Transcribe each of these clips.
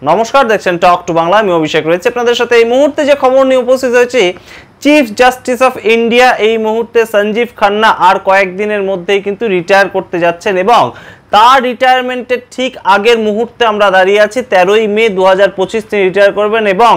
নমস্কার, দেখছেন talk to Bangla. আমি অভিষেক রয়েছে আপনাদের সাথে। এই মুহূর্তে যে খবর নিয়ে উপস্থিত হয়েছি, চিফ জাস্টিস অফ ইন্ডিয়া এই মুহূর্তে সঞ্জীব খান্না আর কয়েকদিনের মধ্যেই কিন্তু রিটায়ার করতে যাচ্ছেন এবং তার রিটায়ারমেন্টের ঠিক আগের মুহূর্তে আমরা দাঁড়িয়ে আছি। 13ই মে 2025 তিনি রিটায়ার করবেন এবং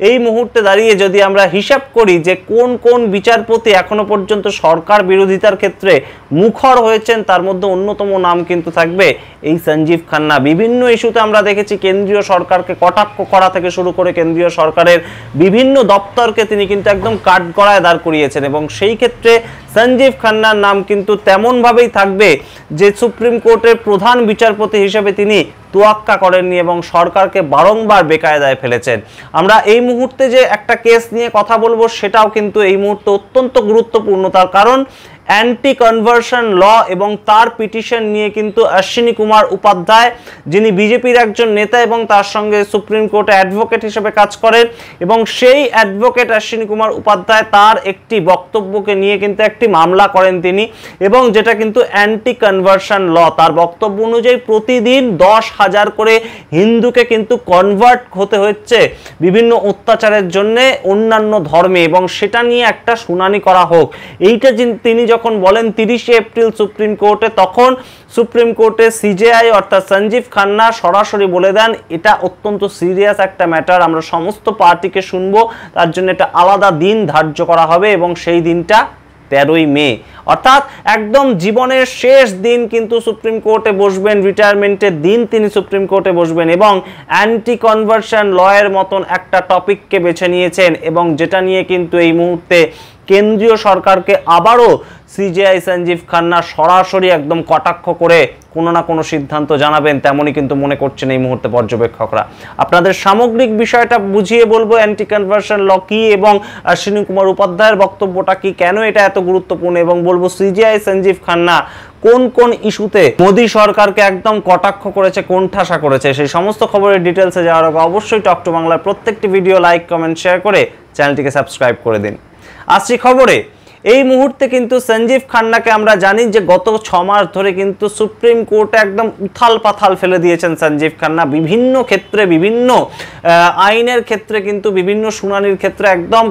এই মুহূর্তে দাঁড়িয়ে যদি আমরা হিসাব করি যে কোন কোন বিচারপতি এখনো পর্যন্ত সরকার বিরোধিতার ক্ষেত্রে মুখর হয়েছেন, তার মধ্যে অন্যতম নাম কিন্তু থাকবে এই সঞ্জীব খান্না। বিভিন্ন ইস্যুতে আমরা দেখেছি কেন্দ্রীয় সরকারকে কটাক্ষ করা থেকে শুরু করে কেন্দ্রীয় সরকারের বিভিন্ন দপ্তরকে তিনি কিন্তু একদম কাঠগড়ায় দাঁড় করিয়েছেন এবং সেই ক্ষেত্রে সঞ্জীব খান্নার নাম কিন্তু তেমনভাবেই থাকবে যে সুপ্রিম কোর্টের প্রধান বিচারপতি হিসেবে তিনি তোয়াক্কা করেননি এবং সরকারকে বারংবার বেকায়দায় ফেলেছেন। আমরা এই মুহূর্তে যে একটা কেস নিয়ে কথা বলবো সেটাও কিন্তু এই মুহূর্তে অত্যন্ত গুরুত্বপূর্ণ, তার কারণ অ্যান্টি কনভার্সন ল এবং তার পিটিশন নিয়ে কিন্তু অশ্বিনী কুমার উপাধ্যায়, যিনি বিজেপির একজন নেতা এবং তার সঙ্গে সুপ্রিম কোর্টে অ্যাডভোকেট হিসেবে কাজ করেন, এবং সেই অ্যাডভোকেট অশ্বিনী কুমার উপাধ্যায় তার একটি বক্তব্যকে নিয়ে কিন্তু একটি মামলা করেন তিনি, এবং যেটা কিন্তু অ্যান্টি কনভার্সন ল। তার বক্তব্য অনুযায়ী প্রতিদিন 10,000 করে হিন্দুকে কিন্তু কনভার্ট হতে হচ্ছে বিভিন্ন অত্যাচারের জন্য অন্যান্য ধর্মে, এবং সেটা নিয়ে একটা শুনানি করা হোক। এইটা তিনি যখন বলেন 30শে এপ্রিল সুপ্রিম কোর্টে, তখন সুপ্রিম কোর্টে সিজেআই অর্থাৎ সঞ্জীব খান্না সরাসরি বলে দেন এটা অত্যন্ত সিরিয়াস একটা ম্যাটার, আমরা সমস্ত পার্টিকে শুনবো, তার জন্য একটা আলাদা দিন ধার্য করা হবে এবং সেই দিনটা 13ই মে, অর্থাৎ একদম জীবনের শেষ দিন কিন্তু সুপ্রিম কোর্টে বসবেন। রিটায়ারমেন্টের দিন তিনি সুপ্রিম কোর্টে বসবেন এবং অ্যান্টি কনভার্সন লয়ের মতন একটা টপিককে বেছে নিয়েছেন এবং যেটা নিয়ে কিন্তু এই মুহূর্তে কেন্দ্রীয় সরকারকে আবারও সিজেআই সঞ্জীব খান্না সরাসরি একদম কটাক্ষ করে কোনো না কোনো সিদ্ধান্ত জানাবেন, তেমনই কিন্তু মনে করছেন এই মুহূর্তে পর্যবেক্ষকরা। আপনাদের সামগ্রিক বিষয়টা বুঝিয়ে বলবো, অ্যান্টি কনভার্সন ল কি এবং অশ্বিনী কুমার উপাধ্যায়ের বক্তব্যটা কি, কেন এটা এত গুরুত্বপূর্ণ, এবং বলবো সিজেআই সঞ্জীব খান্না কোন কোন ইস্যুতে মোদী সরকারকে একদম কটাক্ষ করেছে, কোণঠাসা করেছে। সেই সমস্ত খবরের ডিটেলসে যাওয়ার আগে অবশ্যই টক টু বাংলার প্রত্যেকটি ভিডিও লাইক, কমেন্ট, শেয়ার করে চ্যানেলটিকে সাবস্ক্রাইব করে দিন। আসছি খবরে। এই মুহূর্তে কিন্তু সঞ্জীব খান্নাকে আমরা জানি যে গত 6 মাস ধরে কিন্তু সুপ্রিম কোর্টে একদম উথাল পাথাল ফেলে দিয়েছেন সঞ্জীব খান্না। বিভিন্ন ক্ষেত্রে, বিভিন্ন আইনের ক্ষেত্রে কিন্তু বিভিন্ন শুনানির ক্ষেত্রে একদম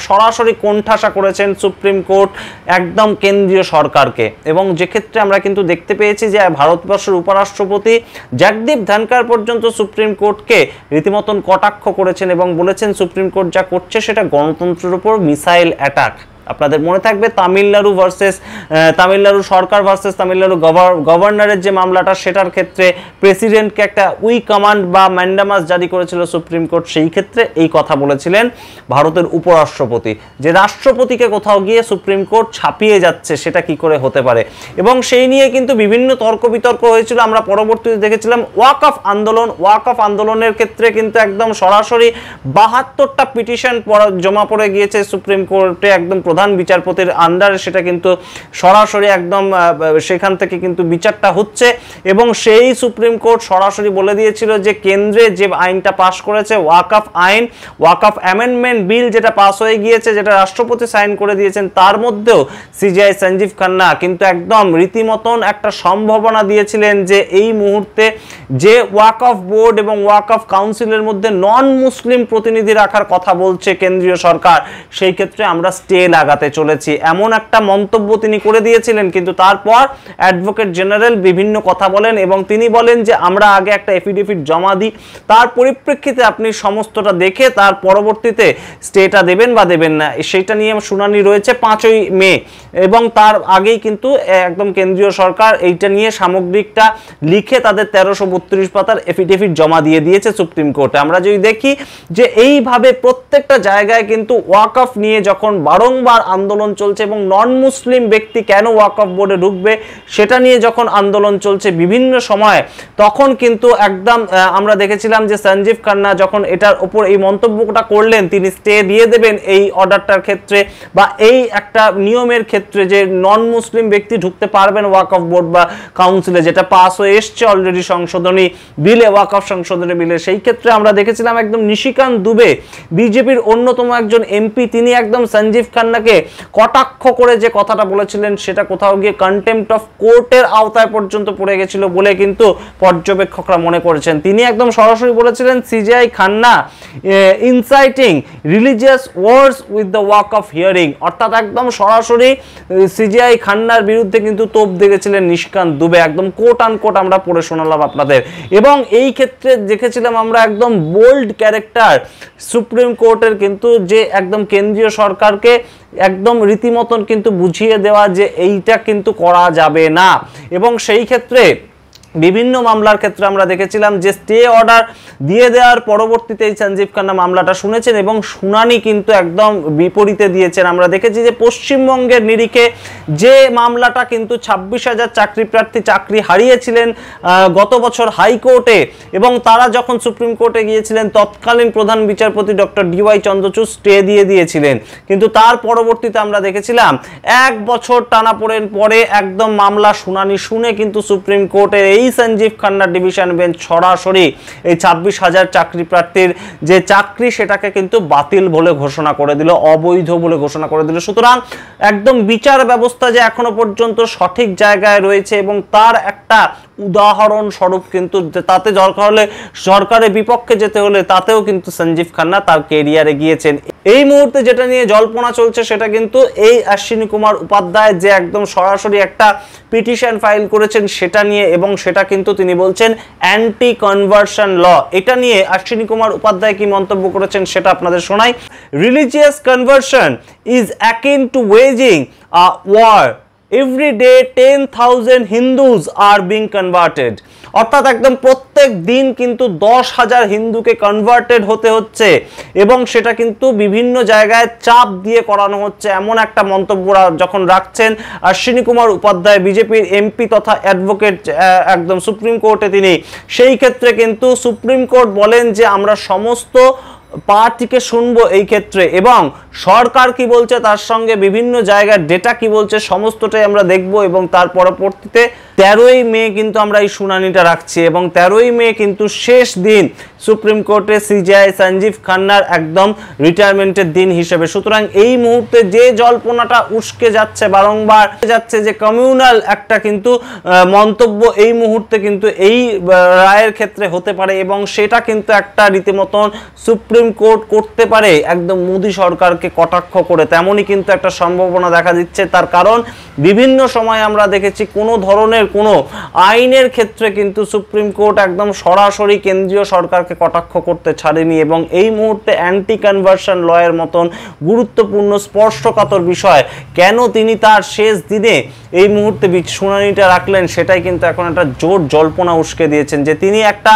সরাসরি কোণঠাসা করেছেন সুপ্রিম কোর্ট একদম কেন্দ্রীয় সরকারকে, এবং যে ক্ষেত্রে আমরা কিন্তু দেখতে পেয়েছি যে ভারতবর্ষের উপরাষ্ট্রপতি জগদীপ ধনখড় পর্যন্ত সুপ্রিম কোর্টকে রীতিমতন কটাক্ষ করেছেন এবং বলেছেন সুপ্রিম কোর্ট যা করছে সেটা গণতন্ত্রের উপর মিসাইল অ্যাটাক। আপনাদের মনে থাকবে তামিলনাড়ু সরকার ভার্সেস তামিলনাড়ু গভর্নরের যে মামলাটা, সেটার ক্ষেত্রে প্রেসিডেন্টকে একটা উই কমান্ড বা ম্যান্ডামাস জারি করেছিল সুপ্রিম কোর্ট। সেই ক্ষেত্রে এই কথা বলেছিলেন ভারতের উপরাষ্ট্রপতি যে রাষ্ট্রপতিকে কোথাও গিয়ে সুপ্রিম কোর্ট ছাপিয়ে যাচ্ছে, সেটা কি করে হতে পারে, এবং সেই নিয়ে কিন্তু বিভিন্ন তর্ক বিতর্ক হয়েছিল। আমরা পরবর্তীতে দেখেছিলাম ওয়াক অফ আন্দোলনের ক্ষেত্রে কিন্তু একদম সরাসরি 72টা পিটিশন জমা পড়ে গিয়েছে সুপ্রিম কোর্টে একদম প্রধান বিচারপতির আন্ডারে, সেটা কিন্তু সরাসরি একদম সেখান থেকে কিন্তু বিচারটা হচ্ছে, এবং সেই সুপ্রিম কোর্ট সরাসরি বলে দিয়েছিল যে কেন্দ্রে যে আইনটা পাশ করেছে ওয়াক অফ আইন, ওয়াক অফ অ্যামেন্ডমেন্ট বিল যেটা পাস হয়ে গিয়েছে, যেটা রাষ্ট্রপতি সাইন করে দিয়েছেন, তার মধ্যেও সিজেআই সঞ্জীব খান্না কিন্তু একদম রীতিমতন একটা সম্ভাবনা দিয়েছিলেন যে এই মুহূর্তে যে ওয়াক অফ বোর্ড এবং ওয়াক অফ কাউন্সিলের মধ্যে নন মুসলিম প্রতিনিধি রাখার কথা বলছে কেন্দ্রীয় সরকার, সেই ক্ষেত্রে আমরা স্টে লাগাতে চলেছি, এমন একটা মন্তব্য তিনি করে দিয়েছিলেন। কিন্তু তারপর অ্যাডভোকেট জেনারেল বিভিন্ন কথা বলেন এবং তিনি বলেন যে আমরা আগে একটা এফিডেভিট জমা দিই, তার পরিপ্রেক্ষিতে আপনি সমস্তটা দেখে তার পরবর্তীতে স্টেটা দেবেন বা দেবেন না, সেটা নিয়ে শুনানি রয়েছে 5ই মে, এবং তার আগেই কিন্তু একদম কেন্দ্রীয় সরকার এইটা নিয়ে সামগ্রিকটা লিখে তাদের 1332 পাতার এফিডেভিট জমা দিয়ে দিয়েছে সুপ্রিম কোর্টে। আমরা যদি দেখি যে এইভাবে প্রত্যেকটা জায়গায় কিন্তু ওয়াক অফ নিয়ে যখন বারংবার আন্দোলন চলছে এবং নন মুসলিম ব্যক্তি কেন ওয়াক অফ বোর্ডে ঢুকবে সেটা নিয়ে যখন আন্দোলন চলছে বিভিন্ন সময়, তখন কিন্তু একদম আমরা দেখেছিলাম যে সঞ্জীব খান্না যখন এটার উপর এই মন্তব্যটা করলেন, তিনি স্টে দিয়ে দেবেন এই অর্ডারটার ক্ষেত্রে বা এই একটা নিয়মের ক্ষেত্রে যে নন মুসলিম ব্যক্তি ঢুকতে পারবেন ওয়াক অফ বোর্ড বা কাউন্সিলে, যেটা পাস হয়ে এসছে অলরেডি সংশোধনী বিলে, ওয়াক অফ সংশোধনী বিলে। সেই ক্ষেত্রে আমরা দেখেছিলাম একদম নিশিকান্ত দুবে, বিজেপির অন্যতম একজন এমপি, তিনি একদম সঞ্জীব খান্নাকে সরকারকে কটাক্ষ করে যে কথাটা বলেছিলেন সেটা কোথাও গিয়ে কন্টেম্পট অফ কোর্টের আওতায় পর্যন্ত পড়ে গেছিল বলে কিন্তু পর্যবেক্ষকরা মনে করেছেন। তিনি একদম সরাসরি বলেছিলেন CJI Khanna inciting religious wars with the walk of hearing, অর্থাৎ একদম সরাসরি সিজিআই খান্নার বিরুদ্ধে কিন্তু তোপ দেখেছিলেন নিশিকান্ত দুবে, একদম কোট আন কোট আমরা পড়ে শোনালাম আপনাদের। এবং এই ক্ষেত্রে দেখেছিলাম আমরা একদম বোল্ড ক্যারেক্টার সুপ্রিম কোর্টের কিন্তু যে একদম কেন্দ্রীয় সরকারকে একদম রীতিমতন কিন্তু বুঝিয়ে দেওয়া যে এইটা কিন্তু করা যাবে না। এবং সেই ক্ষেত্রে বিভিন্ন মামলার ক্ষেত্রে আমরা দেখেছিলাম যে স্টে অর্ডার দিয়ে দেওয়ার পরবর্তীতে এই সঞ্জীব খান্না মামলাটা শুনেছেন এবং শুনানি কিন্তু একদম বিপরীতে দিয়েছেন। আমরা দেখেছি যে পশ্চিমবঙ্গের নিরিখে যে মামলাটা কিন্তু 26,000 চাকরি প্রার্থী চাকরি হারিয়েছিলেন গত বছর হাইকোর্টে, এবং তারা যখন সুপ্রিম কোর্টে গিয়েছিলেন তৎকালীন প্রধান বিচারপতি ডক্টর ডিওয়াই চন্দ্রচূড় স্টে দিয়ে দিয়েছিলেন, কিন্তু তার পরবর্তীতে আমরা দেখেছিলাম 1 বছর টানাপোড়েন পরে একদম মামলা শুনানি শুনে কিন্তু সুপ্রিম কোর্টের এই সঞ্জীব খান্না ডিভিশন বেঞ্চ সরাসরি এই 26,000 চাকরি প্রার্থীর যে চাকরি সেটাকে কিন্তু বাতিল বলে ঘোষণা করে দিল, অবৈধ বলে ঘোষণা করে দিল। সুতরাং একদম বিচার ব্যবস্থা যে এখনো পর্যন্ত সঠিক জায়গায় রয়েছে এবং তার একটা উদাহরণ স্বরূপ কিন্তু তাতে দরকার হলে সরকারের বিপক্ষে যেতে হলে তাতেও কিন্তু সঞ্জীব খান্না তার কেরিয়ারে গিয়েছেন। এই মুহূর্তে যেটা নিয়ে জল্পনা চলছে সেটা কিন্তু এই অশ্বিনী কুমার উপাধ্যায় যে একদম সরাসরি একটা পিটিশন ফাইল করেছেন সেটা নিয়ে, এবং সেটা কিন্তু তিনি বলছেন অ্যান্টি কনভার্সন ল। এটা নিয়ে অশ্বিনী কুমার উপাধ্যায় কি মন্তব্য করেছেন সেটা আপনাদের শোনাই। Religious conversion is akin to waging a war. Every day 10,000 Hindus are being converted, অর্থাৎ একদম প্রত্যেক দিন কিন্তু 10,000 হিন্দুকে কনভার্টেড হতে হচ্ছে এবং সেটা কিন্তু বিভিন্ন জায়গায় চাপ দিয়ে করানো হচ্ছে, এমন একটা মন্তব্য যখন রাখছেন অশ্বিনী কুমার উপাধ্যায় বিজেপির এমপি তথা অ্যাডভোকেট একদম সুপ্রিম কোর্টে তিনি, সেই ক্ষেত্রে কিন্তু সুপ্রিম কোর্ট বলেন যে আমরা সমস্ত পার্টিকে শুনবো এই ক্ষেত্রে এবং সরকার কি বলছে তার সঙ্গে বিভিন্ন জায়গার ডেটা কি বলছে সমস্তটাই আমরা দেখব, এবং তার পরবর্তীতে 13ই মে কিন্তু আমরা এই শুনানিটা রাখছি এবং 13ই মে কিন্তু শেষ দিন সুপ্রিম কোর্টে সিজিআই সঞ্জীব খান্নার একদম রিটায়ারমেন্টের দিন হিসেবে। সুতরাং এই মুহূর্তে যে জল্পনাটা উস্কে যাচ্ছে বারংবার যাচ্ছে যে কমিউনাল একটা কিন্তু মন্তব্য এই মুহূর্তে কিন্তু এই রায়ের ক্ষেত্রে হতে পারে এবং সেটা কিন্তু একটা রীতিমতন সুপ্রিম কোর্ট করতে পারে একদম মোদী সরকারকে কটাক্ষ করে, তেমনই কিন্তু একটা সম্ভাবনা দেখা দিচ্ছে। তার কারণ বিভিন্ন সময় আমরা দেখেছি কোনো ধরনের কোনো আইনের ক্ষেত্রে কিন্তু সুপ্রিম কোর্ট একদম সরাসরি কেন্দ্রীয় সরকারকে কটাক্ষ করতে ছাড়েনি এবং এই মুহূর্তে অ্যান্টি কনভার্সন লয়ের মতন গুরুত্বপূর্ণ স্পর্শকাতর বিষয় কেন তিনি তার শেষ দিনে এই মুহূর্তে শুনানিটা রাখলেন সেটাই কিন্তু এখন একটা জোর জল্পনা উস্কে দিয়েছেন যে তিনি একটা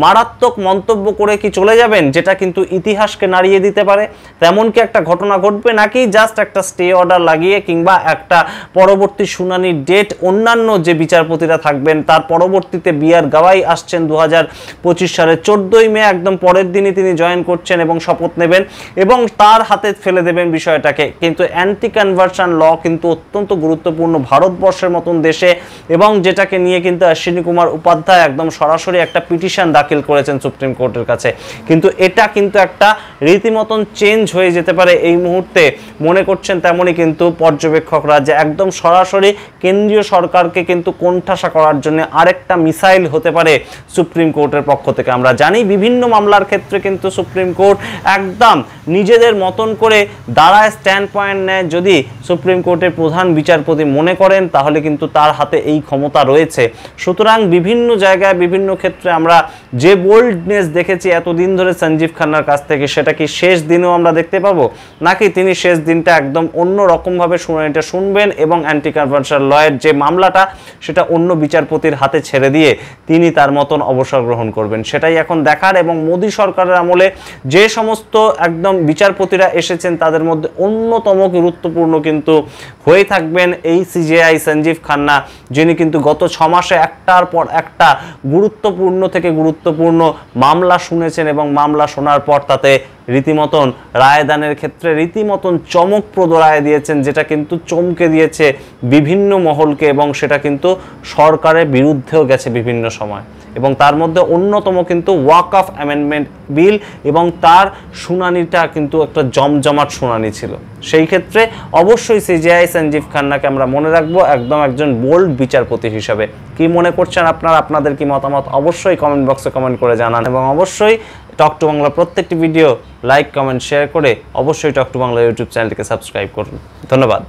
মারাত্মক মন্তব্য করে কি চলে যাবেন যেটা কিন্তু ইতিহাসকে নাড়িয়ে দিতে পারে, তেমন কি একটা ঘটনা ঘটবে নাকি জাস্ট একটা স্টে অর্ডার লাগিয়ে কিংবা একটা পরবর্তী শুনানির ডেট অন্যান্য যে বিচারপতিরা থাকবেন তার পরবর্তীতে বিআর গাওয়াই আসছেন 2025 সালের 14ই মে, একদম পরের দিনই তিনি জয়েন করছেন এবং শপথ নেবেন এবং তার হাতে ফেলে দেবেন বিষয়টাকে। কিন্তু অ্যান্টি কনভার্সন ল কিন্তু অত্যন্ত গুরুত্বপূর্ণ ভারতবর্ষের মতন দেশে এবং যেটাকে নিয়ে কিন্তু অশ্বিনী কুমার উপাধ্যায় একদম সরাসরি একটা পিটিশন দাখিল করেছেন সুপ্রিম কোর্টের কাছে। কিন্তু এটা কিন্তু একটা রীতিমতন চেঞ্জ হয়ে যেতে পারে এই মুহূর্তে মনে করছেন তেমনই কিন্তু পর্যবেক্ষকরা, যে একদম সরাসরি কেন্দ্রীয় সরকারকে কিন্তু কোণঠাসা করার জন্য আরেকটা মিসাইল হতে পারে সুপ্রিম কোর্টের পক্ষ থেকে। আমরা জানি বিভিন্ন মামলার ক্ষেত্রে কিন্তু সুপ্রিম কোর্ট একদম নিজেদের মতন করে দাঁড়ায় স্ট্যান্ড পয়েন্ট নেয়, যদি সুপ্রিম কোর্টের প্রধান বিচারপতি মনে করেন তাহলে কিন্তু তার হাতে এই ক্ষমতা রয়েছে। সুতরাং বিভিন্ন জায়গায় বিভিন্ন ক্ষেত্রে আমরা যে বোল্ডনেস দেখেছি এতদিন ধরে সঞ্জীব খান্নার কাছ থেকে সেটা কি শেষ দিনেও আমরা দেখতে পাবো, নাকি তিনি শেষ দিনটা একদম অন্য রকমভাবে শুনানিটা শুনবেন এবং অ্যান্টি কনভার্সন লয়ের যে মামলাটা সেটা অন্য বিচারপতির হাতে ছেড়ে দিয়ে তিনি তার মতন অবসর গ্রহণ করবেন, সেটাই এখন দেখার। এবং মোদী সরকারের আমলে যে সমস্ত একদম বিচারপতিরা এসেছেন তাদের মধ্যে অন্যতম গুরুত্বপূর্ণ কিন্তু হয়ে থাকবেন এই সিজিআই সঞ্জীব খান্না, যিনি কিন্তু গত 6 মাসে একটার পর একটা গুরুত্বপূর্ণ থেকে গুরুত্বপূর্ণ মামলা শুনেছেন এবং মামলা শোনার পর তাতে রীতিমতন রায়দানের ক্ষেত্রে রীতিমতন চমকপ্রদ রায় দিয়েছেন, যেটা কিন্তু চমকে দিয়েছে বিভিন্ন মহলকে এবং সেটা কিন্তু সরকারের বিরুদ্ধেও গেছে বিভিন্ন সময়। এবং তার মধ্যে অন্যতম কিন্তু ওয়াকফ অ্যামেন্ডমেন্ট বিল, এবং তার শুনানিটা কিন্তু একটা জমজমাট শুনানি ছিল। সেই ক্ষেত্রে অবশ্যই সিজেআই সঞ্জীব খান্নাকে আমরা মনে রাখবো একদম একজন বোল্ড বিচারপতি হিসাবে। কি মনে করছেন আপনারা, আপনাদের কি মতামত অবশ্যই কমেন্ট বক্সে কমেন্ট করে জানান, এবং অবশ্যই টক টু বাংলা প্রত্যেকটি ভিডিও লাইক কমেন্ট শেয়ার করে অবশ্যই টক টু বাংলা ইউটিউব চ্যানেলটিকে সাবস্ক্রাইব করুন। ধন্যবাদ।